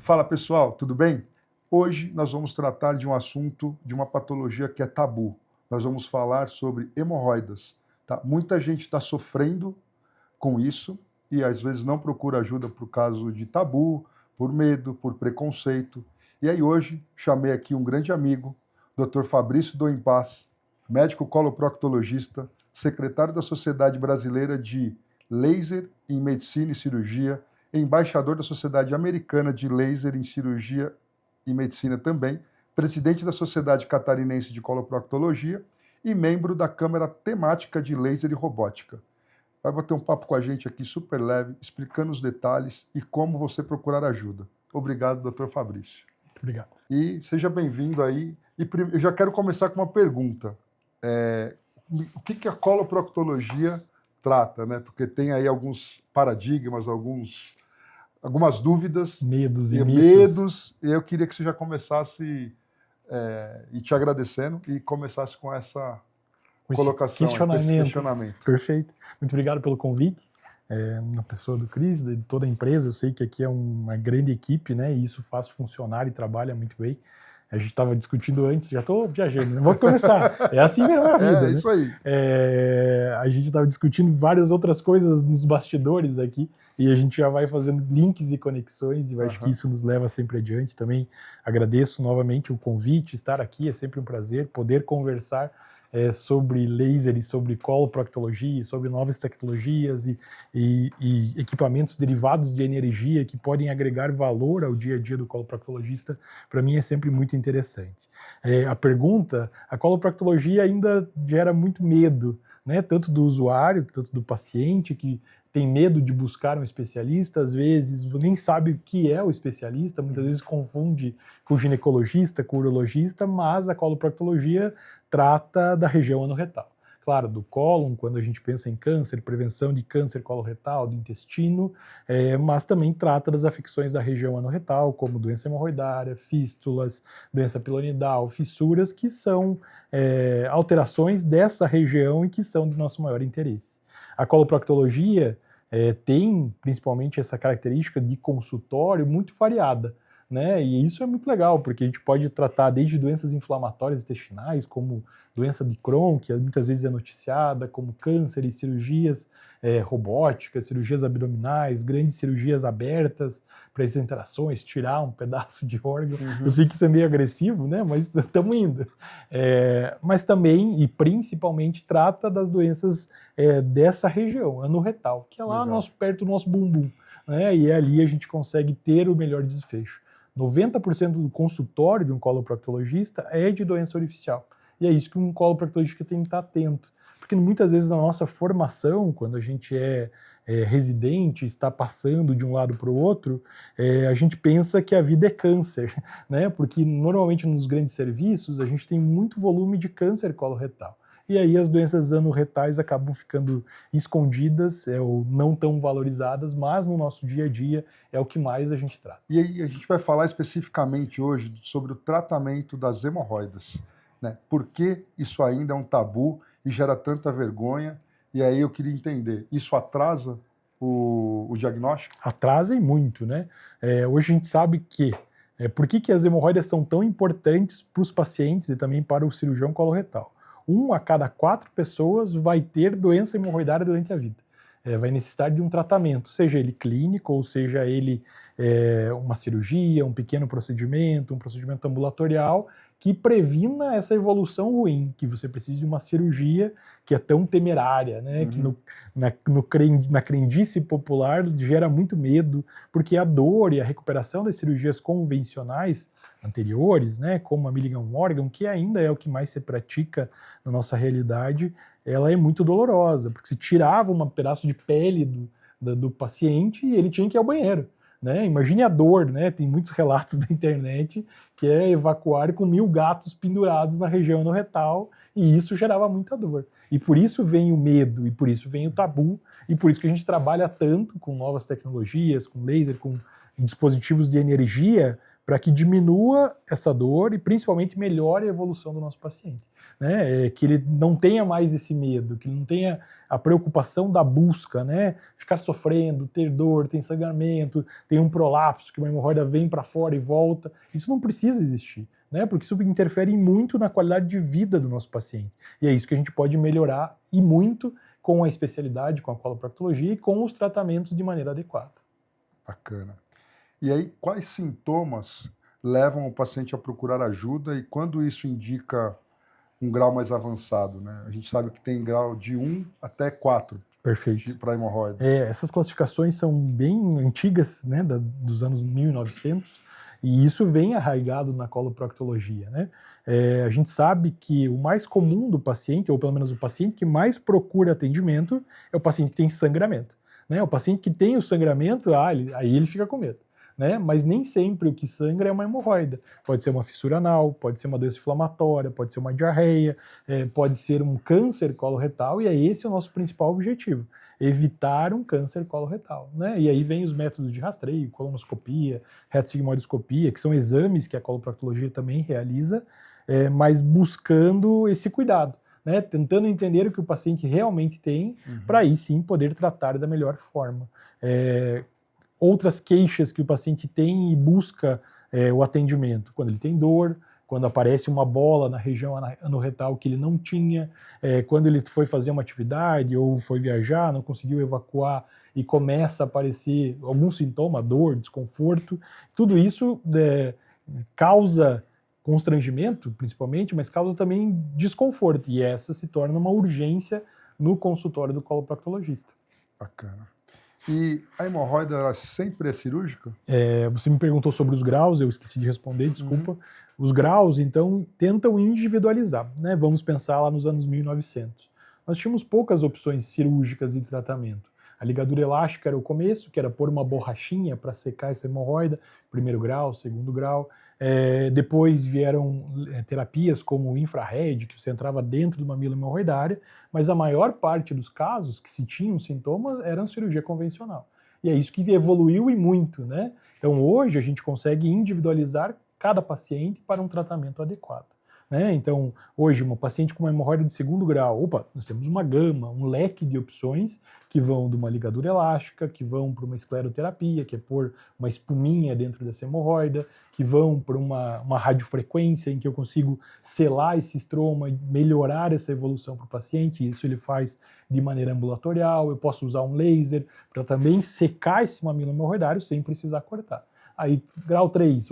Fala pessoal, tudo bem? Hoje nós vamos tratar de um assunto, de uma patologia que é tabu. Nós vamos falar sobre hemorroidas. Tá? Muita gente está sofrendo com isso e às vezes não procura ajuda por causa de tabu, por medo, por preconceito. E aí hoje chamei aqui um grande amigo, Dr. Fabrício Doempaz, médico coloproctologista, secretário da Sociedade Brasileira de Laser em Medicina e Cirurgia, embaixador da Sociedade Americana de Laser em Cirurgia e Medicina também, presidente da Sociedade Catarinense de Coloproctologia e membro da Câmara Temática de Laser e Robótica. Vai bater um papo com a gente aqui super leve, explicando os detalhes e como você procurar ajuda. Obrigado, doutor Fabrício. Obrigado. E seja bem-vindo aí. E eu já quero começar com uma pergunta. O que a coloproctologia trata, né? Porque tem aí alguns paradigmas, algumas dúvidas. Medos e e medos. E eu queria que você já começasse, e te agradecendo, e começasse com essa colocação, com esse questionamento. Perfeito. Muito obrigado pelo convite. Na pessoa do Cris, de toda a empresa, eu sei que aqui é uma grande equipe, né? E isso faz funcionar e trabalha muito bem. A gente estava discutindo antes, já estou viajando, né? Vamos começar. É assim mesmo a vida, né? Isso aí. A gente estava discutindo várias outras coisas nos bastidores aqui, e a gente já vai fazendo links e conexões, e eu acho que isso nos leva sempre adiante. Também agradeço novamente o convite, estar aqui, é sempre um prazer poder conversar sobre laser e sobre coloproctologia, sobre novas tecnologias e equipamentos derivados de energia que podem agregar valor ao dia a dia do coloproctologista. Para mim é sempre muito interessante. A coloproctologia ainda gera muito medo, né? Tanto do usuário, tanto do paciente, que tem medo de buscar um especialista, às vezes nem sabe o que é o especialista, muitas vezes confunde com o ginecologista, com o urologista, mas a coloproctologia trata da região anorretal. Claro, do cólon, quando a gente pensa em câncer, prevenção de câncer coloretal, do intestino, mas também trata das afecções da região anorretal, como doença hemorroidária, fístulas, doença pilonidal, fissuras, que são alterações dessa região e que são do nosso maior interesse. A coloproctologia tem principalmente essa característica de consultório muito variada, né? E isso é muito legal, porque a gente pode tratar desde doenças inflamatórias intestinais, como doença de Crohn, que muitas vezes é noticiada, como câncer e cirurgias robóticas, cirurgias abdominais, grandes cirurgias abertas para essas interações, tirar um pedaço de órgão. Eu sei que isso é meio agressivo, né? Mas estamos indo. Mas também, e principalmente, trata das doenças dessa região, anorretal, que é lá perto do nosso bumbum, né? E ali a gente consegue ter o melhor desfecho. 90% do consultório de um coloproctologista é de doença orificial. E é isso que um coloproctologista tem que estar atento. Porque muitas vezes na nossa formação, quando a gente é residente, está passando de um lado para o outro, a gente pensa que a vida é câncer, né? Porque normalmente nos grandes serviços a gente tem muito volume de câncer coloretal. E aí as doenças anorretais acabam ficando escondidas ou não tão valorizadas, mas no nosso dia a dia é o que mais a gente trata. E aí a gente vai falar especificamente hoje sobre o tratamento das hemorroidas, né? Por que isso ainda é um tabu e gera tanta vergonha? E aí eu queria entender, isso atrasa o diagnóstico? Atrasa e muito, né? Hoje a gente sabe que por que as hemorroidas são tão importantes para os pacientes e também para o cirurgião coloretal. 1 a cada 4 pessoas vai ter doença hemorroidária durante a vida. Vai necessitar de um tratamento, seja ele clínico, ou seja ele uma cirurgia, um pequeno procedimento, um procedimento ambulatorial, que previna essa evolução ruim, que você precisa de uma cirurgia que é tão temerária, né? Que na crendice popular gera muito medo, porque a dor e a recuperação das cirurgias convencionais anteriores, né, como a Milligan Morgan, que ainda é o que mais se pratica na nossa realidade, ela é muito dolorosa, porque se tirava um pedaço de pele do paciente e ele tinha que ir ao banheiro. Né? Imagine a dor, né? Tem muitos relatos da internet que é evacuar com 1000 gatos pendurados na região anorretal, e isso gerava muita dor. E por isso vem o medo, e por isso vem o tabu, e por isso que a gente trabalha tanto com novas tecnologias, com laser, com dispositivos de energia, para que diminua essa dor e principalmente melhore a evolução do nosso paciente. Né? Que ele não tenha mais esse medo, que ele não tenha a preocupação da busca, né? Ficar sofrendo, ter dor, ter sangramento, tem um prolapso, que uma hemorroida vem para fora e volta. Isso não precisa existir, né? Porque isso interfere muito na qualidade de vida do nosso paciente. E é isso que a gente pode melhorar e muito com a especialidade, com a coloproctologia e com os tratamentos de maneira adequada. Bacana. E aí, quais sintomas levam o paciente a procurar ajuda e quando isso indica um grau mais avançado, né? A gente sabe que tem grau de 1 até 4. Perfeito. Para hemorroida. Essas classificações são bem antigas, né, dos anos 1900, e isso vem arraigado na coloproctologia, né? A gente sabe que o mais comum do paciente, ou pelo menos o paciente que mais procura atendimento, é o paciente que tem sangramento. Né? O paciente que tem o sangramento, aí ele fica com medo. Né? Mas nem sempre o que sangra é uma hemorroida. Pode ser uma fissura anal, pode ser uma doença inflamatória, pode ser uma diarreia, pode ser um câncer coloretal, e é esse o nosso principal objetivo, evitar um câncer coloretal. Né? E aí vem os métodos de rastreio, colonoscopia, retossigmoidoscopia, que são exames que a coloproctologia também realiza, mas buscando esse cuidado. Né, tentando entender o que o paciente realmente tem, para aí sim poder tratar da melhor forma. Outras queixas que o paciente tem e busca o atendimento, quando ele tem dor, quando aparece uma bola na região anorretal que ele não tinha, quando ele foi fazer uma atividade ou foi viajar, não conseguiu evacuar e começa a aparecer algum sintoma, dor, desconforto, tudo isso causa constrangimento, principalmente, mas causa também desconforto, e essa se torna uma urgência no consultório do coloproctologista. Bacana. E a hemorroida, ela sempre é cirúrgica? Você me perguntou sobre os graus, eu esqueci de responder, desculpa. Os graus, então, tentam individualizar, né? Vamos pensar lá nos anos 1900. Nós tínhamos poucas opções cirúrgicas de tratamento. A ligadura elástica era o começo, que era pôr uma borrachinha para secar essa hemorroida, primeiro grau, segundo grau. Depois vieram terapias como o infrared, que você entrava dentro do mamilo hemorroidária, mas a maior parte dos casos que se tinham sintomas eram cirurgia convencional. E é isso que evoluiu e muito, né? Então hoje a gente consegue individualizar cada paciente para um tratamento adequado. Né? Então, hoje, uma paciente com uma hemorroida de segundo grau, nós temos uma gama, um leque de opções que vão de uma ligadura elástica, que vão para uma escleroterapia, que é pôr uma espuminha dentro dessa hemorroida, que vão para uma radiofrequência em que eu consigo selar esse estroma e melhorar essa evolução para o paciente, isso ele faz de maneira ambulatorial. Eu posso usar um laser para também secar esse mamilo hemorroidário sem precisar cortar. Aí, grau 3,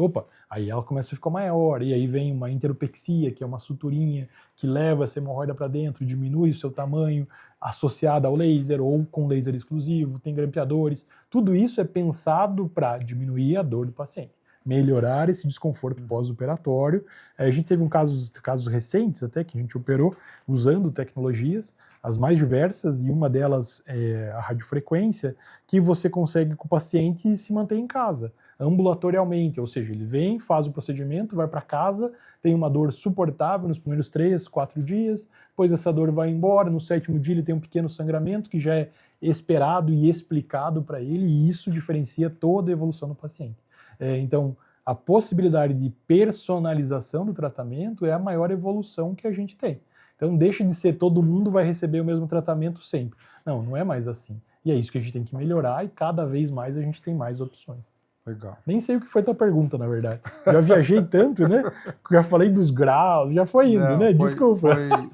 aí ela começa a ficar maior, e aí vem uma enteropexia, que é uma suturinha que leva essa hemorroida para dentro, diminui o seu tamanho, associada ao laser ou com laser exclusivo, tem grampeadores. Tudo isso é pensado para diminuir a dor do paciente, melhorar esse desconforto pós-operatório. A gente teve casos recentes até que a gente operou usando tecnologias, as mais diversas, e uma delas é a radiofrequência, que você consegue que o paciente se manter em casa, ambulatorialmente, ou seja, ele vem, faz o procedimento, vai para casa, tem uma dor suportável nos primeiros 3, 4 dias, depois essa dor vai embora, no 7º dia ele tem um pequeno sangramento que já é esperado e explicado para ele, e isso diferencia toda a evolução do paciente. Então, a possibilidade de personalização do tratamento é a maior evolução que a gente tem. Então, deixa de ser todo mundo vai receber o mesmo tratamento sempre. Não é mais assim. E é isso que a gente tem que melhorar, e cada vez mais a gente tem mais opções. Legal. Nem sei o que foi tua pergunta, na verdade. Já viajei tanto, né? Já falei dos graus, já foi indo, né? Desculpa.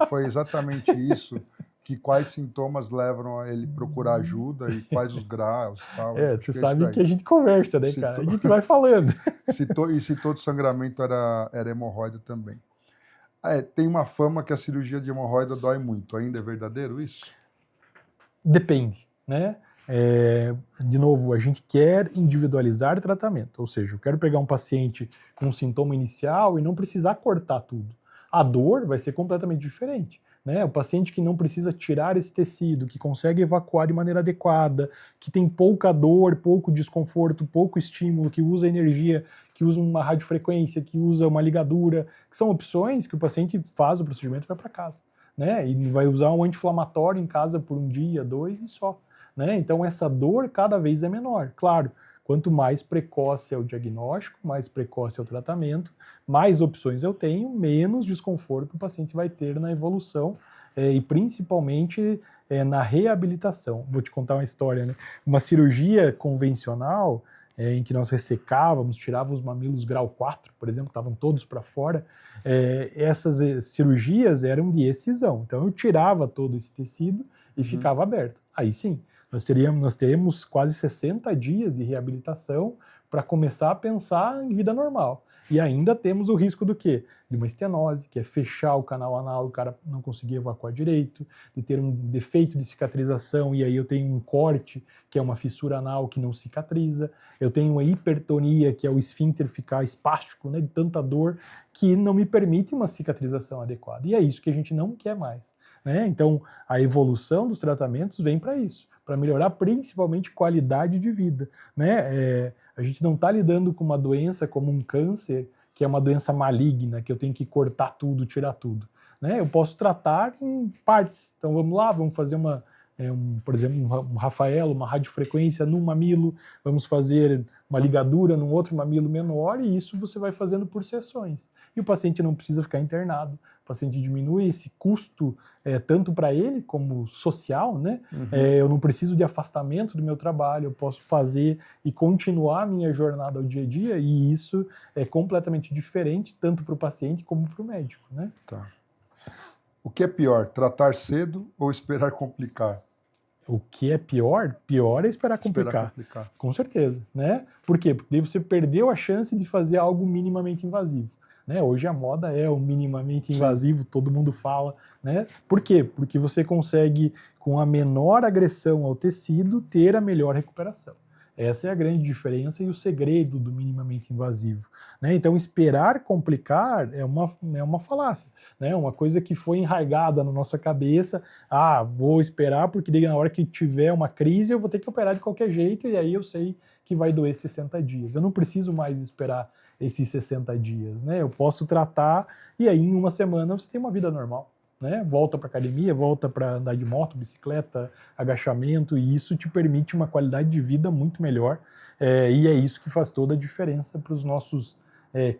Foi exatamente isso. Que quais sintomas levam a ele procurar ajuda e quais os graus e tal. Você sabe que a gente conversa, né, cara? A gente vai falando. Se todo sangramento era hemorroida também. Tem uma fama que a cirurgia de hemorroida dói muito. Ainda é verdadeiro isso? Depende, né? De novo, a gente quer individualizar o tratamento, ou seja, eu quero pegar um paciente com um sintoma inicial e não precisar cortar tudo. A dor vai ser completamente diferente. Né? O paciente que não precisa tirar esse tecido, que consegue evacuar de maneira adequada, que tem pouca dor, pouco desconforto, pouco estímulo, que usa energia, que usa uma radiofrequência, que usa uma ligadura, que são opções que o paciente faz o procedimento e vai para casa. Né? E vai usar um anti-inflamatório em casa por 1 dia, 2 e só. Né? Então essa dor cada vez é menor. Claro, Quanto mais precoce é o diagnóstico, mais precoce é o tratamento, mais opções eu tenho, menos desconforto o paciente vai ter na evolução e principalmente na reabilitação. Vou te contar uma história, né? Uma cirurgia convencional em que nós ressecávamos, tirávamos os mamilos grau 4, por exemplo, estavam todos para fora, essas cirurgias eram de excisão. Então eu tirava todo esse tecido e ficava aberto. Aí sim, nós teremos quase 60 dias de reabilitação para começar a pensar em vida normal. E ainda temos o risco do quê? De uma estenose, que é fechar o canal anal, o cara não conseguir evacuar direito, de ter um defeito de cicatrização, e aí eu tenho um corte, que é uma fissura anal que não cicatriza, eu tenho uma hipertonia, que é o esfíncter ficar espástico, né, de tanta dor, que não me permite uma cicatrização adequada. E é isso que a gente não quer mais, né? Então, a evolução dos tratamentos vem para isso, para melhorar principalmente qualidade de vida, né? A gente não está lidando com uma doença como um câncer, que é uma doença maligna, que eu tenho que cortar tudo, tirar tudo, né? Eu posso tratar em partes. Então vamos lá, vamos fazer por exemplo, um Rafael, uma radiofrequência num mamilo, vamos fazer uma ligadura num outro mamilo menor, e isso você vai fazendo por sessões. E o paciente não precisa ficar internado, o paciente diminui esse custo tanto para ele como social, né? Eu não preciso de afastamento do meu trabalho, eu posso fazer e continuar a minha jornada ao dia a dia, e isso é completamente diferente tanto para o paciente como para o médico, né? Tá. O que é pior, tratar cedo ou esperar complicar? O que é pior? Pior é esperar complicar. Com certeza, né? Por quê? Porque daí você perdeu a chance de fazer algo minimamente invasivo. Né? Hoje a moda é o minimamente invasivo, todo mundo fala, né? Por quê? Porque você consegue, com a menor agressão ao tecido, ter a melhor recuperação. Essa é a grande diferença e o segredo do minimamente invasivo, né? Então, esperar complicar é uma falácia, né? Uma coisa que foi enraizada na nossa cabeça. Vou esperar porque daí na hora que tiver uma crise eu vou ter que operar de qualquer jeito, e aí eu sei que vai doer 60 dias. Eu não preciso mais esperar esses 60 dias, né? Eu posso tratar e aí em uma semana você tem uma vida normal, né? Volta para academia, volta para andar de moto, bicicleta, agachamento, e isso te permite uma qualidade de vida muito melhor, e é isso que faz toda a diferença para os nossos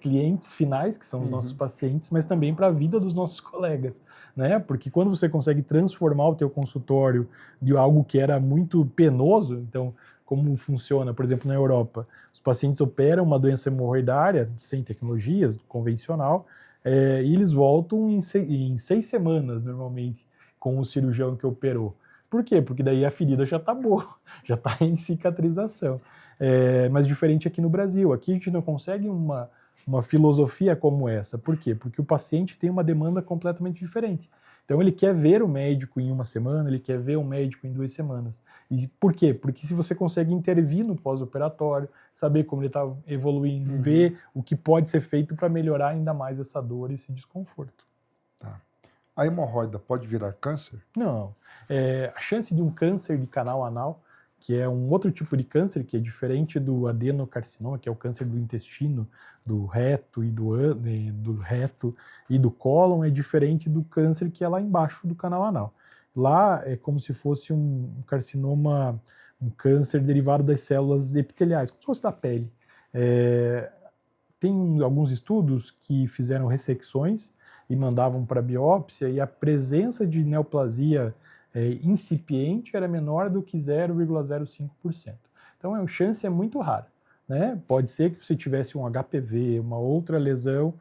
clientes finais, que são os nossos pacientes, mas também para a vida dos nossos colegas, né? Porque quando você consegue transformar o teu consultório de algo que era muito penoso, então como funciona, por exemplo, na Europa, os pacientes operam uma doença hemorroidária sem tecnologias, convencional, e eles voltam em 6 semanas, normalmente, com o cirurgião que operou. Por quê? Porque daí a ferida já está boa, já está em cicatrização. Mas diferente aqui no Brasil. Aqui a gente não consegue uma filosofia como essa. Por quê? Porque o paciente tem uma demanda completamente diferente. Então ele quer ver o médico em uma semana, ele quer ver o médico em 2 semanas. E por quê? Porque se você consegue intervir no pós-operatório, saber como ele está evoluindo, ver o que pode ser feito para melhorar ainda mais essa dor e esse desconforto. Tá. A hemorroida pode virar câncer? Não. A chance de um câncer de canal anal, que é um outro tipo de câncer, que é diferente do adenocarcinoma, que é o câncer do intestino, do reto e do reto e do cólon, é diferente do câncer que é lá embaixo do canal anal. Lá é como se fosse um carcinoma, um câncer derivado das células epiteliais, como se fosse da pele. Tem alguns estudos que fizeram ressecções e mandavam para biópsia, e a presença de neoplasia incipiente era menor do que 0,05%. Então a chance é muito rara, né? Pode ser que você tivesse um HPV, uma outra lesão,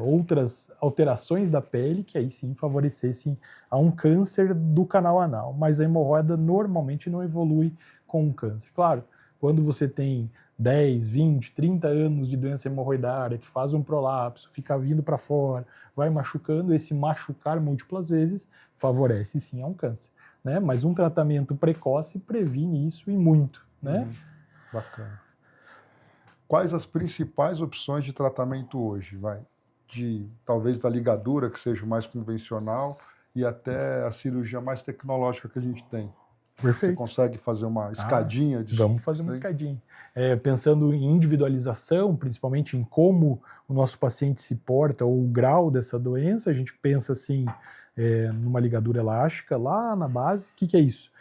outras alterações da pele, que aí sim favorecessem a um câncer do canal anal, mas a hemorroida normalmente não evolui com um câncer. Claro, quando você tem 10, 20, 30 anos de doença hemorroidária, que faz um prolapso, fica vindo para fora, vai machucando, esse machucar múltiplas vezes favorece sim a um câncer, né? Mas um tratamento precoce previne isso e muito, né? Bacana. Quais as principais opções de tratamento hoje? Talvez da ligadura, que seja o mais convencional, e até a cirurgia mais tecnológica que a gente tem. Perfeito. Você consegue fazer uma escadinha disso? Vamos fazer uma escadinha. Pensando em individualização, principalmente em como o nosso paciente se porta ou o grau dessa doença, a gente pensa assim, numa ligadura elástica lá na base. O que é isso?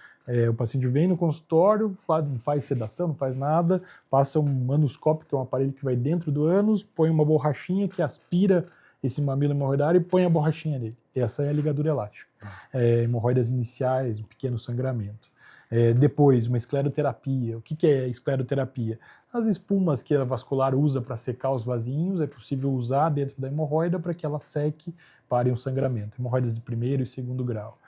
O paciente vem no consultório, não faz sedação, não faz nada, passa um anoscópio, que é um aparelho que vai dentro do ânus, põe uma borrachinha que aspira esse mamilo hemorroidário e põe a borrachinha nele. Essa é a ligadura elástica. Hemorroidas iniciais, um pequeno sangramento. Depois, uma escleroterapia. O que é escleroterapia? As espumas que a vascular usa para secar os vasinhos, é possível usar dentro da hemorroida para que ela seque, pare um sangramento. Hemorroidas de primeiro e segundo grau.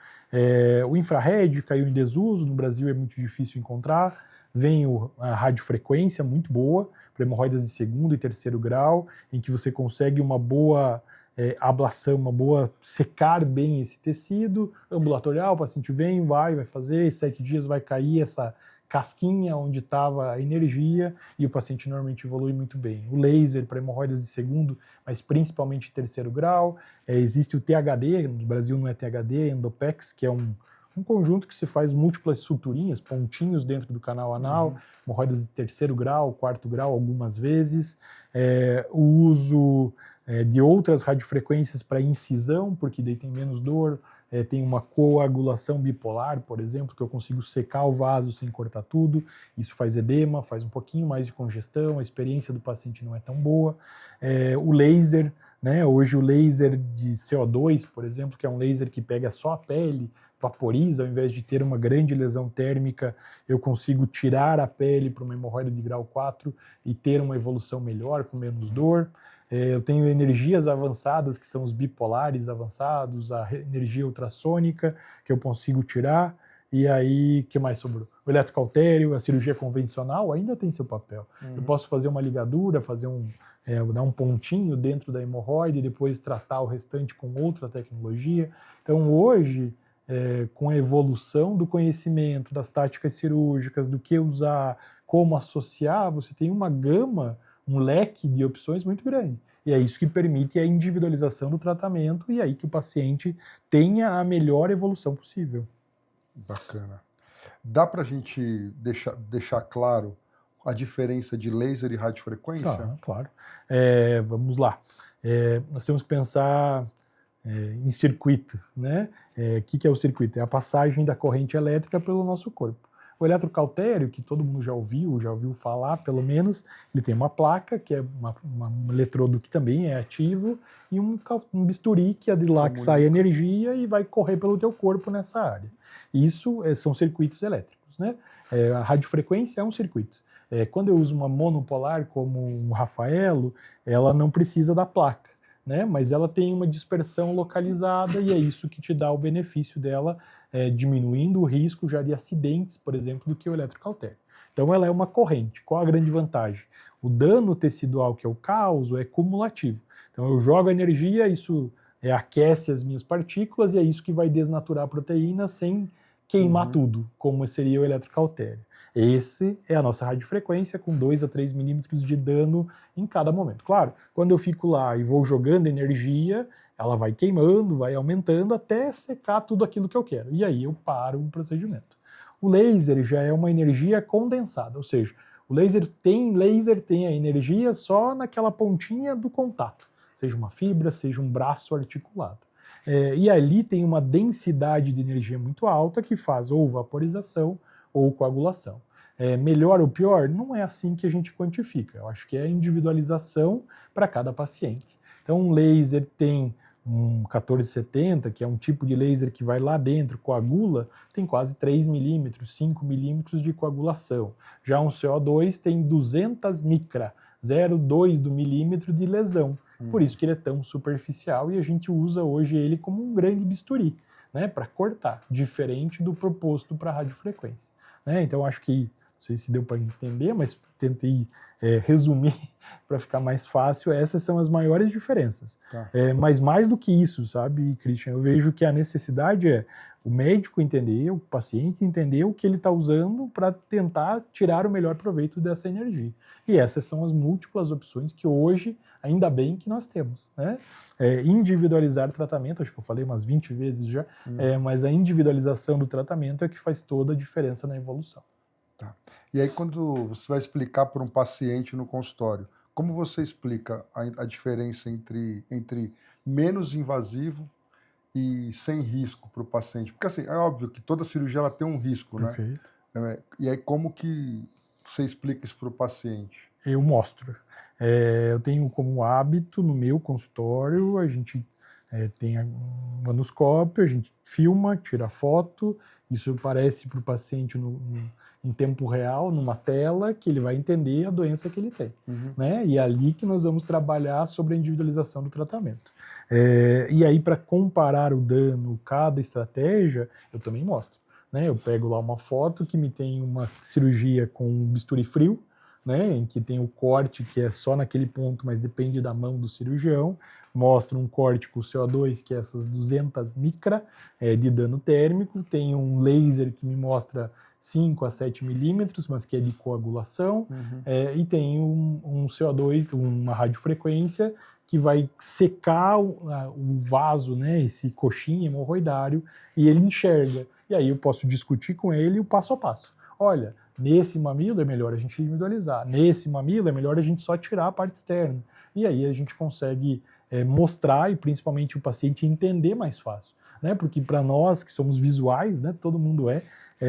O infrared caiu em desuso, no Brasil é muito difícil encontrar. Vem a radiofrequência, muito boa, para hemorroidas de segundo e terceiro grau, em que você consegue uma boa ablação, uma boa secar bem esse tecido ambulatorial. O paciente vem, vai fazer, 7 dias vai cair essa casquinha onde estava a energia e o paciente normalmente evolui muito bem. O laser para hemorroidas de segundo, mas principalmente de terceiro grau. Existe o THD, no Brasil não é THD, é Endopex, que é um conjunto que se faz múltiplas suturinhas, pontinhos dentro do canal anal, hemorroidas de terceiro grau, quarto grau, algumas vezes. O uso de outras radiofrequências para incisão, porque daí tem menos dor. Tem uma coagulação bipolar, por exemplo, que eu consigo secar o vaso sem cortar tudo. Isso faz edema, faz um pouquinho mais de congestão, a experiência do paciente não é tão boa. O laser, né? Hoje o laser de CO2, por exemplo, que é um laser que pega só a pele, vaporiza, ao invés de ter uma grande lesão térmica, eu consigo tirar a pele para uma hemorroida de grau 4 e ter uma evolução melhor, com menos dor. Eu tenho energias avançadas, que são os bipolares avançados, a energia ultrassônica, que eu consigo tirar. E aí, o que mais sobrou? O eletrocautério, a cirurgia convencional ainda tem seu papel. Eu posso fazer uma ligadura, dar um pontinho dentro da hemorroide e depois tratar o restante com outra tecnologia. Então, hoje, com a evolução do conhecimento, das táticas cirúrgicas, do que usar, como associar, você tem uma gama, um leque de opções muito grande. E é isso que permite a individualização do tratamento e aí que o paciente tenha a melhor evolução possível. Bacana. Dá para a gente deixar claro a diferença de laser e radiofrequência? Claro. Vamos lá. Nós temos que pensar em circuito, né? O que é o circuito? É a passagem da corrente elétrica pelo nosso corpo. O eletrocautério, que todo mundo já ouviu falar, pelo menos, ele tem uma placa, que é um eletrodo que também é ativo, e um bisturi, que é de lá que sai energia e vai correr pelo teu corpo nessa área. Isso são circuitos elétricos, né? A radiofrequência é um circuito. Quando eu uso uma monopolar, como um Rafaelo, ela não precisa da placa, né? Mas ela tem uma dispersão localizada e é isso que te dá o benefício dela, diminuindo o risco já de acidentes, por exemplo, do que o eletrocautério. Então ela é uma corrente. Qual a grande vantagem? O dano tecidual que eu causo é cumulativo. Então eu jogo energia, isso aquece as minhas partículas e é isso que vai desnaturar a proteína sem queimar tudo, como seria o eletrocautério. Esse é a nossa radiofrequência, com 2 a 3 milímetros de dano em cada momento. Claro, quando eu fico lá e vou jogando energia, ela vai queimando, vai aumentando até secar tudo aquilo que eu quero. E aí eu paro o procedimento. O laser já é uma energia condensada, ou seja, o laser tem a energia só naquela pontinha do contato, seja uma fibra, seja um braço articulado. E ali tem uma densidade de energia muito alta que faz ou vaporização ou coagulação. Melhor ou pior? Não é assim que a gente quantifica. Eu acho que é individualização para cada paciente. Então, um laser tem um 1470, que é um tipo de laser que vai lá dentro, coagula, tem quase 3 milímetros, 5 milímetros de coagulação. Já um CO2 tem 200 micra, 0,2 do milímetro de lesão. Por isso que ele é tão superficial e a gente usa hoje ele como um grande bisturi, né, para cortar, diferente do proposto para radiofrequência. Então acho que, não sei se deu para entender, mas tentei resumir para ficar mais fácil. Essas são as maiores diferenças. Tá. Mas mais do que isso, sabe, Christian, eu vejo que a necessidade é o médico entender, o paciente entender o que ele está usando para tentar tirar o melhor proveito dessa energia. E essas são as múltiplas opções que hoje, ainda bem que nós temos, né? Individualizar o tratamento, acho que eu falei umas 20 vezes já, mas a individualização do tratamento é que faz toda a diferença na evolução. Tá. E aí, quando você vai explicar para um paciente no consultório, como você explica a diferença entre menos invasivo e sem risco para o paciente? Porque assim, é óbvio que toda cirurgia ela tem um risco, né? Perfeito. E aí como que você explica isso para o paciente? Eu mostro. Eu tenho como hábito no meu consultório, a gente tem um manoscópio, a gente filma, tira foto, isso aparece para o paciente em tempo real, numa tela, que ele vai entender a doença que ele tem. Né? E é ali que nós vamos trabalhar sobre a individualização do tratamento. E aí, para comparar o dano, cada estratégia, eu também mostro. Né? Eu pego lá uma foto que me tem uma cirurgia com um bisturi frio, né, em que tem o corte que é só naquele ponto, mas depende da mão do cirurgião. Mostra um corte com CO2, que é essas 200 micra de dano térmico. Tem um laser que me mostra 5 a 7 milímetros, mas que é de coagulação. E tem um CO2, uma radiofrequência, que vai secar o vaso, né, esse coxinha hemorroidário, e ele enxerga. E aí eu posso discutir com ele o passo a passo. Olha, nesse mamilo é melhor a gente individualizar. Nesse mamilo é melhor a gente só tirar a parte externa. E aí a gente consegue mostrar e principalmente o paciente entender mais fácil. Né? Porque para nós que somos visuais, né, todo mundo é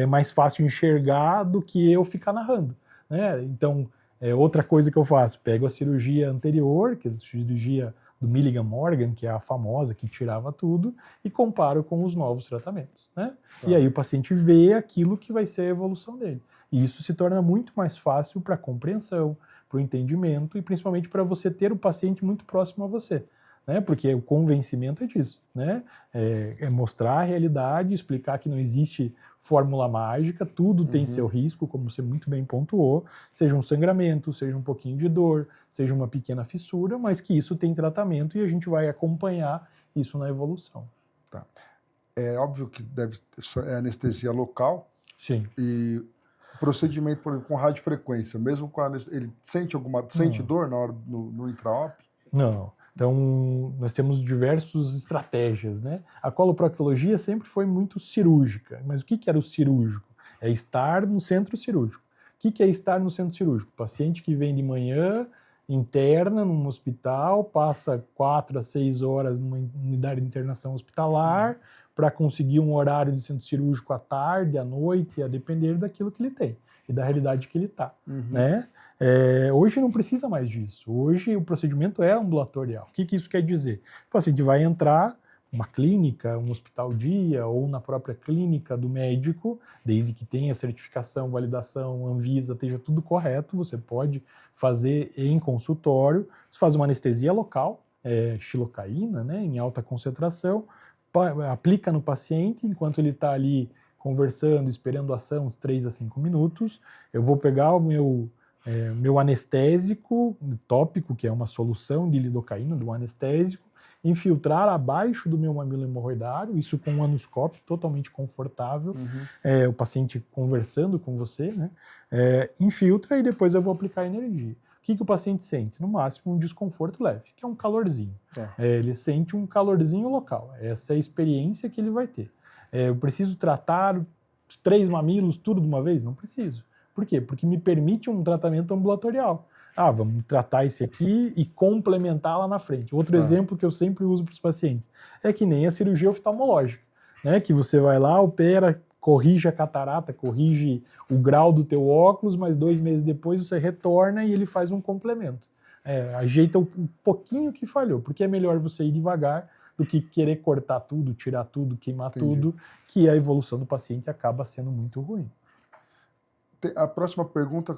mais fácil enxergar do que eu ficar narrando. Né? Então, outra coisa que eu faço, pego a cirurgia anterior, que é a cirurgia do Milligan Morgan, que é a famosa, que tirava tudo, e comparo com os novos tratamentos. Né? E aí o paciente vê aquilo que vai ser a evolução dele. E isso se torna muito mais fácil para a compreensão, para o entendimento e principalmente para você ter o paciente muito próximo a você. Né? Porque o convencimento é disso. Né? É mostrar a realidade, explicar que não existe fórmula mágica, tudo tem seu risco, como você muito bem pontuou, seja um sangramento, seja um pouquinho de dor, seja uma pequena fissura, mas que isso tem tratamento e a gente vai acompanhar isso na evolução. Tá. É óbvio que é anestesia local. Sim. E procedimento, por exemplo, com radiofrequência, mesmo com ele sente dor na hora no intra-op? Não. Então, nós temos diversas estratégias, né? A coloproctologia sempre foi muito cirúrgica, mas o que era o cirúrgico? É estar no centro cirúrgico. O que é estar no centro cirúrgico? O paciente que vem de manhã, interna num hospital, passa 4 a 6 horas numa unidade de internação hospitalar para conseguir um horário de centro cirúrgico à tarde, à noite, a depender daquilo que ele tem e da realidade que ele está, né? Hoje não precisa mais disso. Hoje o procedimento é ambulatorial. O que isso quer dizer? O paciente vai entrar numa clínica, um hospital-dia ou na própria clínica do médico, desde que tenha certificação, validação, Anvisa, esteja tudo correto, você pode fazer em consultório, você faz uma anestesia local, xilocaína, né, em alta concentração, aplica no paciente, enquanto ele está ali conversando, esperando a ação, uns 3 a 5 minutos, eu vou pegar o meu anestésico tópico, que é uma solução de lidocaína, do anestésico, infiltrar abaixo do meu mamilo hemorroidário, isso com um anoscópio totalmente confortável, o paciente conversando com você, né? Infiltra e depois eu vou aplicar energia. O que o paciente sente? No máximo um desconforto leve, que é um calorzinho. Ele sente um calorzinho local, essa é a experiência que ele vai ter. Eu preciso tratar os 3 mamilos tudo de uma vez? Não preciso. Por quê? Porque me permite um tratamento ambulatorial. Vamos tratar esse aqui e complementar lá na frente. Outro exemplo que eu sempre uso para os pacientes é que nem a cirurgia oftalmológica, né? Que você vai lá, opera, corrige a catarata, corrige o grau do teu óculos, mas 2 meses depois você retorna e ele faz um complemento. Ajeita o pouquinho que falhou, porque é melhor você ir devagar do que querer cortar tudo, tirar tudo, queimar tudo, que a evolução do paciente acaba sendo muito ruim. A próxima pergunta,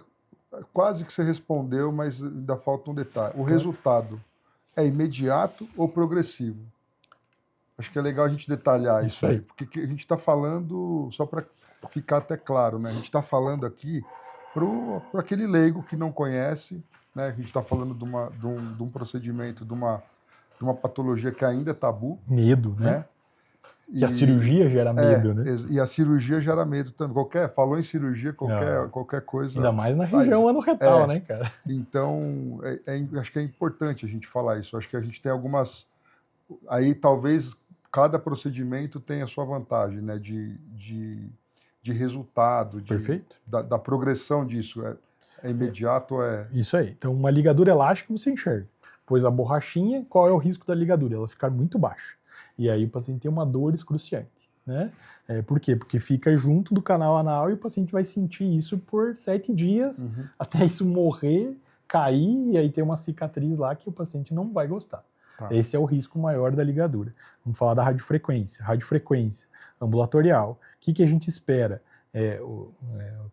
quase que você respondeu, mas ainda falta um detalhe. O resultado é imediato ou progressivo? Acho que é legal a gente detalhar isso aí, porque a gente está falando, só para ficar até claro, né? A gente está falando aqui para aquele leigo que não conhece, né? A gente está falando de um procedimento, de uma patologia que ainda é tabu. Medo, né? Que a cirurgia gera medo, né? E a cirurgia gera medo também. Falou em cirurgia, qualquer coisa... Ainda mais na região anorretal, né, cara? Então, acho que é importante a gente falar isso. Acho que a gente tem algumas... Aí, talvez, cada procedimento tenha a sua vantagem, né? De resultado, Perfeito. Da progressão disso. É imediato ou é... Isso aí. Então, uma ligadura elástica você enxerga. Pois a borrachinha, qual é o risco da ligadura? Ela ficar muito baixa. E aí o paciente tem uma dor excruciante, né? Por quê? Porque fica junto do canal anal e o paciente vai sentir isso por 7 dias, até isso morrer, cair, e aí tem uma cicatriz lá que o paciente não vai gostar. Tá. Esse é o risco maior da ligadura. Vamos falar da radiofrequência. Radiofrequência ambulatorial. O que a gente espera?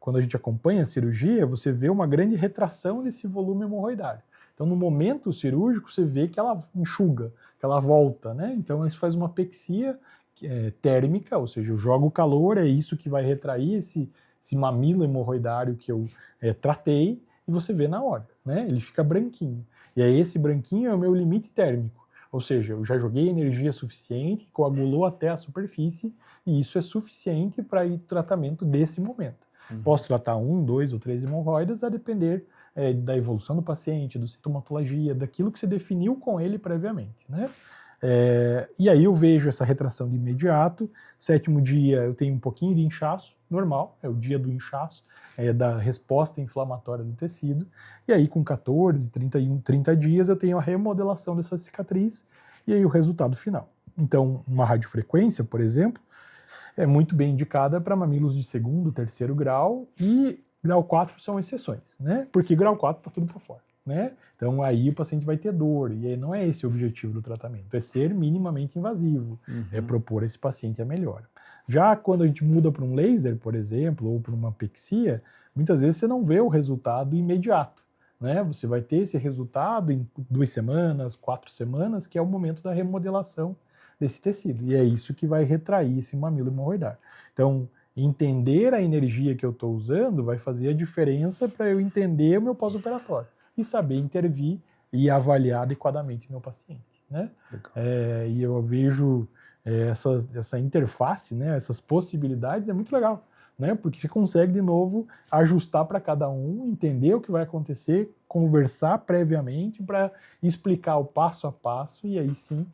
Quando a gente acompanha a cirurgia, você vê uma grande retração desse volume hemorroidário. Então, no momento cirúrgico, você vê que ela enxuga, que ela volta, né? Então, isso faz uma pexia térmica, ou seja, eu jogo o calor, é isso que vai retrair esse mamilo hemorroidário que eu tratei, e você vê na hora, né? Ele fica branquinho. E aí esse branquinho é o meu limite térmico. Ou seja, eu já joguei energia suficiente, coagulou até a superfície, e isso é suficiente para ir tratamento desse momento. Posso tratar 1, 2 ou 3 hemorroidas a depender da evolução do paciente, da sintomatologia, daquilo que você definiu com ele previamente, né? E aí eu vejo essa retração de imediato. 7º dia eu tenho um pouquinho de inchaço, normal, é o dia do inchaço, da resposta inflamatória do tecido. E aí com 14, 30 dias eu tenho a remodelação dessa cicatriz e aí o resultado final. Então, uma radiofrequência, por exemplo, é muito bem indicada para mamilos de 2º, 3º grau, e grau 4 são exceções, né? Porque grau 4 está tudo para fora, né? Então aí o paciente vai ter dor, e aí não é esse o objetivo do tratamento, é ser minimamente invasivo, é propor a esse paciente a melhora. Já quando a gente muda para um laser, por exemplo, ou para uma pexia, muitas vezes você não vê o resultado imediato, né? Você vai ter esse resultado em 2 semanas, 4 semanas, que é o momento da remodelação desse tecido, e é isso que vai retrair esse mamilo hemorroidário. Então, entender a energia que eu estou usando vai fazer a diferença para eu entender o meu pós-operatório e saber intervir e avaliar adequadamente o meu paciente, né? E eu vejo essa interface, né, essas possibilidades, é muito legal, né? Porque você consegue, de novo, ajustar para cada um, entender o que vai acontecer, conversar previamente para explicar o passo a passo e aí sim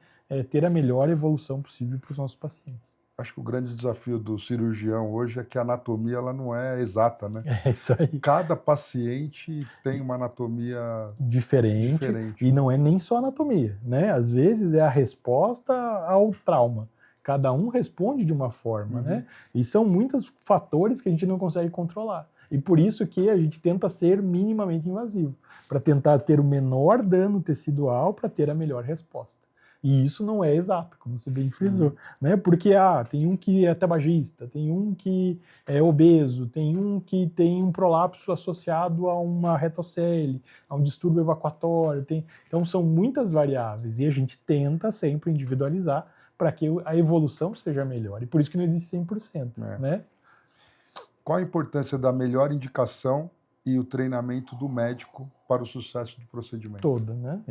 ter a melhor evolução possível para os nossos pacientes. Acho que o grande desafio do cirurgião hoje é que a anatomia ela não é exata, né? É isso aí. Cada paciente tem uma anatomia Diferente. E não é nem só anatomia, né? Às vezes é a resposta ao trauma. Cada um responde de uma forma, né? E são muitos fatores que a gente não consegue controlar. E por isso que a gente tenta ser minimamente invasivo, para tentar ter o menor dano tecidual para ter a melhor resposta. E isso não é exato, como você bem frisou, né? Porque tem um que é tabagista, tem um que é obeso, tem um que tem um prolapso associado a uma retocele, a um distúrbio evacuatório, então são muitas variáveis e a gente tenta sempre individualizar para que a evolução seja melhor. E por isso que não existe 100%, né? Qual a importância da melhor indicação e o treinamento do médico para o sucesso do procedimento? Toda, né?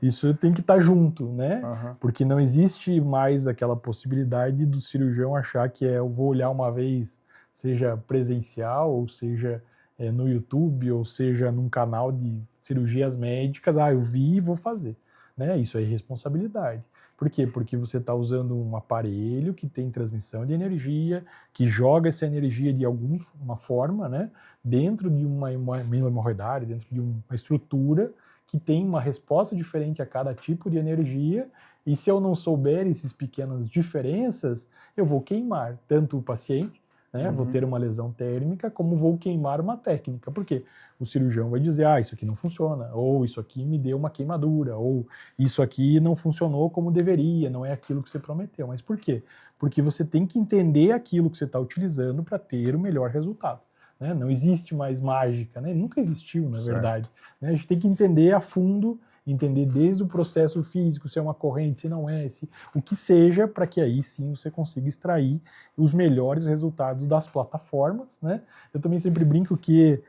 Isso tem que estar junto, né? Porque não existe mais aquela possibilidade do cirurgião achar que eu vou olhar uma vez, seja presencial, ou seja no YouTube, ou seja num canal de cirurgias médicas, eu vi e vou fazer, né? Isso é irresponsabilidade. Por quê? Porque você está usando um aparelho que tem transmissão de energia, que joga essa energia de alguma forma, né, dentro de uma hemorroidária, dentro de uma estrutura que tem uma resposta diferente a cada tipo de energia, e se eu não souber essas pequenas diferenças, eu vou queimar tanto o paciente, né, vou ter uma lesão térmica, como vou queimar uma técnica. Por quê? O cirurgião vai dizer, isso aqui não funciona, ou isso aqui me deu uma queimadura, ou isso aqui não funcionou como deveria, não é aquilo que você prometeu. Mas por quê? Porque você tem que entender aquilo que você está utilizando para ter o melhor resultado, né? Não existe mais mágica, né? Nunca existiu, na verdade, né? A gente tem que entender a fundo, entender desde o processo físico, se é uma corrente, se não é, o que seja, para que aí sim você consiga extrair os melhores resultados das plataformas, né? Eu também sempre brinco que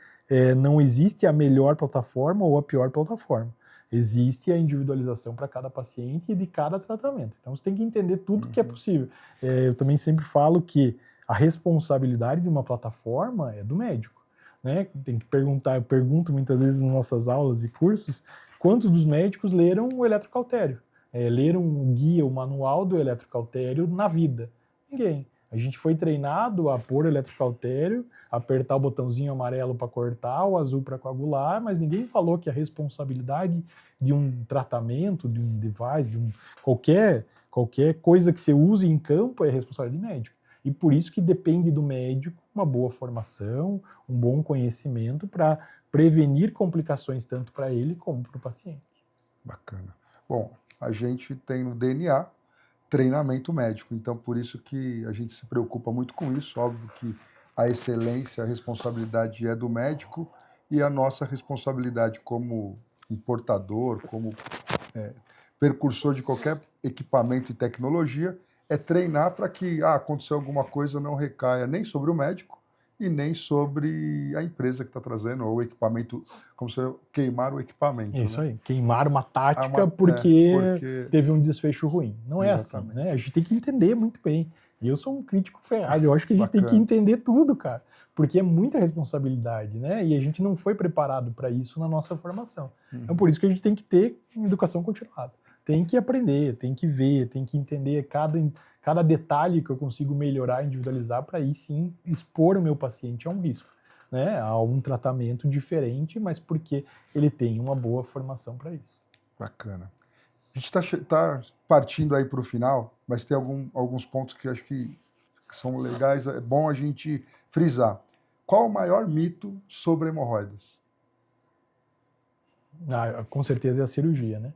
não existe a melhor plataforma ou a pior plataforma. Existe a individualização para cada paciente e de cada tratamento. Então você tem que entender tudo que é possível. Eu também sempre falo que a responsabilidade de uma plataforma é do médico, né? Tem que perguntar, eu pergunto muitas vezes nas nossas aulas e cursos, quantos dos médicos leram o eletrocautério? Leram o guia, o manual do eletrocautério na vida? Ninguém. A gente foi treinado a pôr o eletrocautério, apertar o botãozinho amarelo para cortar, o azul para coagular, mas ninguém falou que a responsabilidade de um tratamento, de um device, de qualquer Qualquer coisa que você use em campo é responsabilidade do médico. E por isso que depende do médico uma boa formação, um bom conhecimento para prevenir complicações tanto para ele como para o paciente. Bacana. Bom, a gente tem no DNA treinamento médico, então por isso que a gente se preocupa muito com isso. Óbvio que a excelência, a responsabilidade é do médico e a nossa responsabilidade como importador, como precursor de qualquer equipamento e tecnologia é treinar para que, acontecer alguma coisa, não recaia nem sobre o médico e nem sobre a empresa que está trazendo, ou o equipamento, como se queimar o equipamento. Isso, né? aí, queimar uma tática porque teve um desfecho ruim. Não é Exatamente. assim, né? A gente tem que entender muito bem. E eu sou um crítico ferrado, eu acho que a gente tem que Bacana. entender tudo, cara, porque é muita responsabilidade, né? E a gente não foi preparado para isso na nossa formação. Então, por isso que a gente tem que ter educação continuada. Tem que aprender, tem que ver, tem que entender cada detalhe que eu consigo melhorar, individualizar, para aí sim expor o meu paciente a um risco, né? A um tratamento diferente, mas porque ele tem uma boa formação para isso. Bacana. A gente está partindo aí para o final, mas tem alguns pontos que acho que são legais, é bom a gente frisar. Qual o maior mito sobre hemorroidas? Com certeza é a cirurgia, né?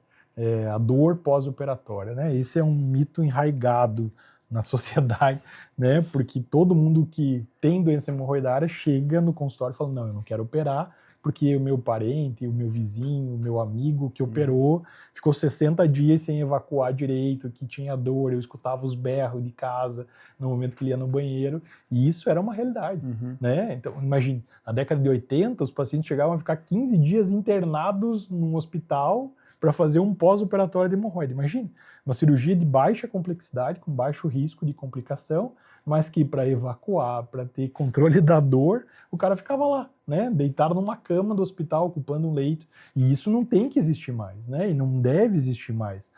A dor pós-operatória, né? Esse é um mito enraizado na sociedade, né? Porque todo mundo que tem doença hemorroidária chega no consultório e fala, não, eu não quero operar, porque o meu parente, o meu vizinho, o meu amigo que operou ficou 60 dias sem evacuar direito, que tinha dor, eu escutava os berros de casa no momento que ele ia no banheiro, e isso era uma realidade, né? Então, imagine, na década de 80, os pacientes chegavam a ficar 15 dias internados num hospital para fazer um pós-operatório de hemorroida. Imagine, uma cirurgia de baixa complexidade, com baixo risco de complicação, mas que para evacuar, para ter controle da dor, o cara ficava lá, né, deitado numa cama do hospital, ocupando um leito, e isso não tem que existir mais, né, e não deve existir mais.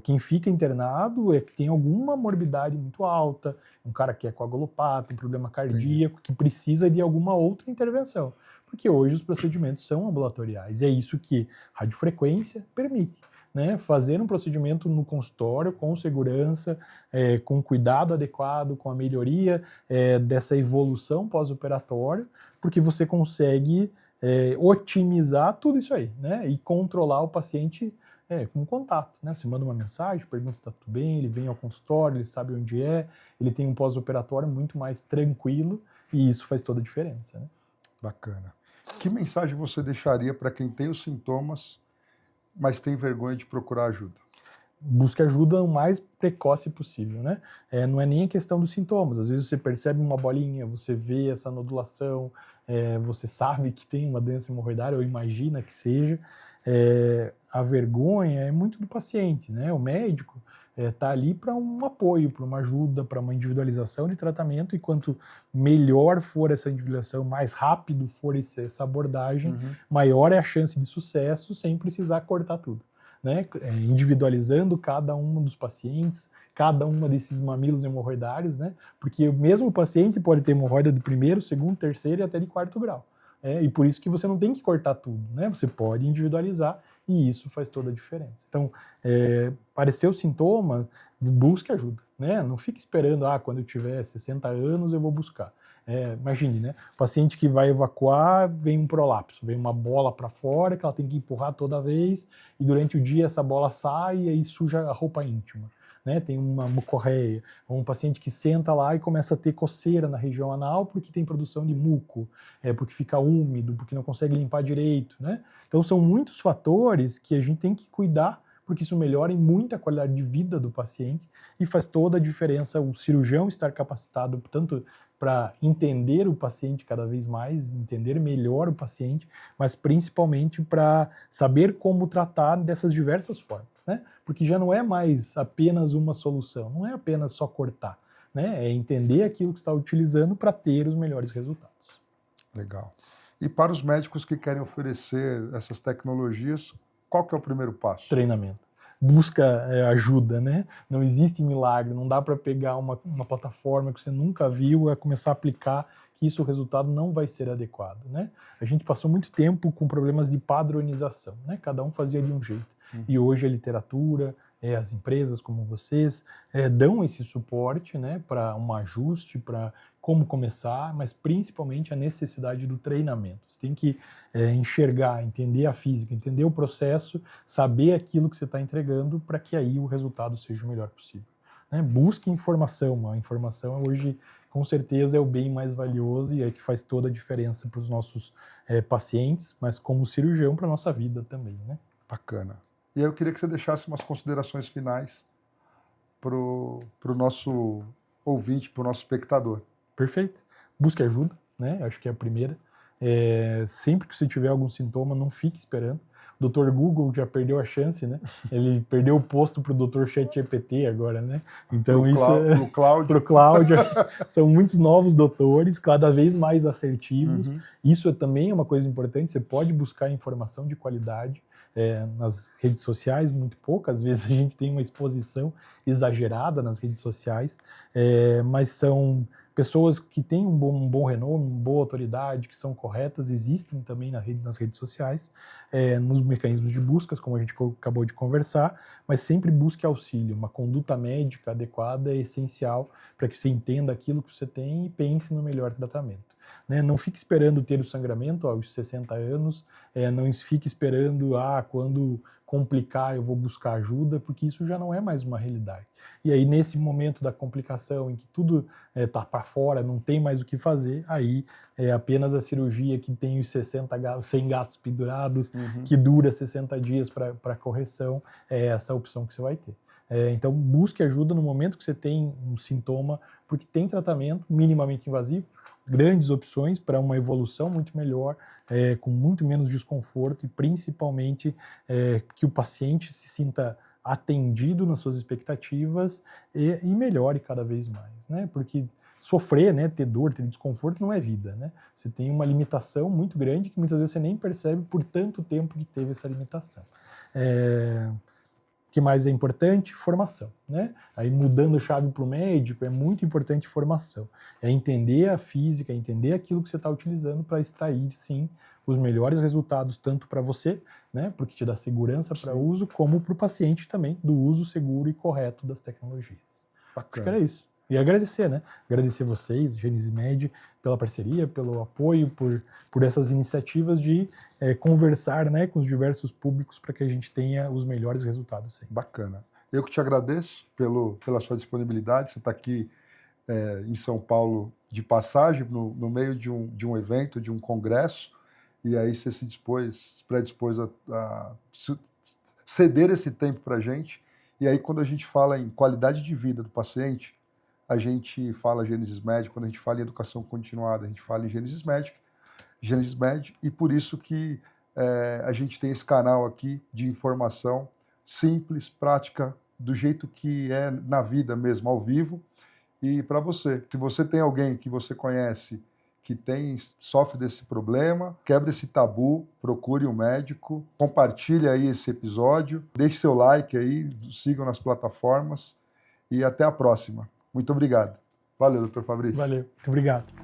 Quem fica internado é que tem alguma morbidade muito alta, um cara que é coagulopata, um problema cardíaco, que precisa de alguma outra intervenção, porque hoje os procedimentos são ambulatoriais, e é isso que radiofrequência permite. Né, fazer um procedimento no consultório com segurança, com cuidado adequado, com a melhoria dessa evolução pós-operatória, porque você consegue otimizar tudo isso aí, né, e controlar o paciente com contato. Né? Você manda uma mensagem, pergunta se está tudo bem, ele vem ao consultório, ele sabe onde ele tem um pós-operatório muito mais tranquilo, e isso faz toda a diferença. Né? Bacana. Que mensagem você deixaria para quem tem os sintomas, mas tem vergonha de procurar ajuda? Busque ajuda o mais precoce possível, né? Não é nem a questão dos sintomas. Às vezes você percebe uma bolinha, você vê essa nodulação, você sabe que tem uma doença hemorroidária, ou imagina que seja. A vergonha é muito do paciente, né? O médico está ali para um apoio, para uma ajuda, para uma individualização de tratamento, e quanto melhor for essa individualização, mais rápido for essa abordagem, maior é a chance de sucesso sem precisar cortar tudo. Né? Individualizando cada um dos pacientes, cada um desses mamilos hemorroidários, né? Porque o mesmo paciente pode ter hemorroida de primeiro, segundo, terceiro e até de quarto grau. E por isso que você não tem que cortar tudo, né? Você pode individualizar e isso faz toda a diferença. Então, apareceu sintoma, busque ajuda, né? Não fique esperando, quando eu tiver 60 anos eu vou buscar. Imagine, né? O paciente que vai evacuar, vem um prolapso, vem uma bola para fora que ela tem que empurrar toda vez, e durante o dia essa bola sai e aí suja a roupa íntima. Né? Tem uma mucorreia, um paciente que senta lá e começa a ter coceira na região anal porque tem produção de muco, porque fica úmido, porque não consegue limpar direito. Né? Então são muitos fatores que a gente tem que cuidar, porque isso melhora em muito a qualidade de vida do paciente e faz toda a diferença o cirurgião estar capacitado, tanto para entender o paciente cada vez mais, entender melhor o paciente, mas principalmente para saber como tratar dessas diversas formas, né? Porque já não é mais apenas uma solução, não é apenas só cortar, né? É entender aquilo que está utilizando para ter os melhores resultados. Legal. E para os médicos que querem oferecer essas tecnologias, qual que é o primeiro passo? Treinamento. Busca ajuda, né? Não existe milagre, não dá para pegar uma plataforma que você nunca viu e começar a aplicar, que isso o resultado não vai ser adequado, né? A gente passou muito tempo com problemas de padronização, né? Cada um fazia de um jeito. E hoje a literatura, as empresas como vocês dão esse suporte, né, para um ajuste, para como começar, mas principalmente a necessidade do treinamento. Você tem que enxergar, entender a física, entender o processo, saber aquilo que você está entregando para que aí o resultado seja o melhor possível. Né? Busque informação. A informação hoje, com certeza, é o bem mais valioso e é que faz toda a diferença para os nossos pacientes, mas como cirurgião para a nossa vida também. Né? Bacana. E aí eu queria que você deixasse umas considerações finais para o nosso ouvinte, para o nosso espectador. Perfeito. Busque ajuda, né? Acho que é a primeira. Sempre que você tiver algum sintoma, não fique esperando. O Dr. Google já perdeu a chance, né? Ele perdeu o posto para o Dr. ChatGPT agora, né? Então pro Cláudio. São muitos novos doutores, cada vez mais assertivos. Uhum. Isso também é uma coisa importante. Você pode buscar informação de qualidade nas redes sociais, muito pouco. Às vezes a gente tem uma exposição exagerada nas redes sociais, mas são pessoas que têm um bom renome, uma boa autoridade, que são corretas, existem também nas redes sociais, nos mecanismos de buscas, como a gente acabou de conversar, mas sempre busque auxílio. Uma conduta médica adequada é essencial para que você entenda aquilo que você tem e pense no melhor tratamento. Né? Não fique esperando ter o sangramento aos 60 anos, não fique esperando, quando complicar eu vou buscar ajuda, porque isso já não é mais uma realidade. E aí, nesse momento da complicação, em que tudo está para fora, não tem mais o que fazer, aí é apenas a cirurgia que tem os 100 gatos pendurados, que dura 60 dias para correção, é essa opção que você vai ter. Então, busque ajuda no momento que você tem um sintoma, porque tem tratamento minimamente invasivo, grandes opções para uma evolução muito melhor, com muito menos desconforto e principalmente que o paciente se sinta atendido nas suas expectativas e melhore cada vez mais, né? Porque sofrer, né, ter dor, ter desconforto não é vida, né? Você tem uma limitação muito grande que muitas vezes você nem percebe por tanto tempo que teve essa limitação. O que mais é importante? Formação, né? Aí mudando chave para o médico, é muito importante formação. É entender a física, entender aquilo que você está utilizando para extrair, sim, os melhores resultados, tanto para você, né, porque te dá segurança para uso, como para o paciente também, do uso seguro e correto das tecnologias. Bacana. Acho que era isso. E agradecer, né? Agradecer vocês, GenesisMed, pela parceria, pelo apoio, por essas iniciativas de conversar, né, com os diversos públicos para que a gente tenha os melhores resultados sempre. Bacana. Eu que te agradeço pela sua disponibilidade. Você está aqui em São Paulo de passagem, no meio de um evento, de um congresso, e aí você se predispôs a ceder esse tempo para a gente. E aí, quando a gente fala em qualidade de vida do paciente, a gente fala GenesisMed. Quando a gente fala em educação continuada, a gente fala em GenesisMed, e por isso que a gente tem esse canal aqui de informação simples, prática, do jeito que é na vida mesmo, ao vivo. E para você, se você tem alguém que você conhece que sofre desse problema, quebre esse tabu, procure um médico, compartilhe aí esse episódio, deixe seu like aí, sigam nas plataformas e até a próxima. Muito obrigado. Valeu, Dr. Fabrício. Valeu, muito obrigado.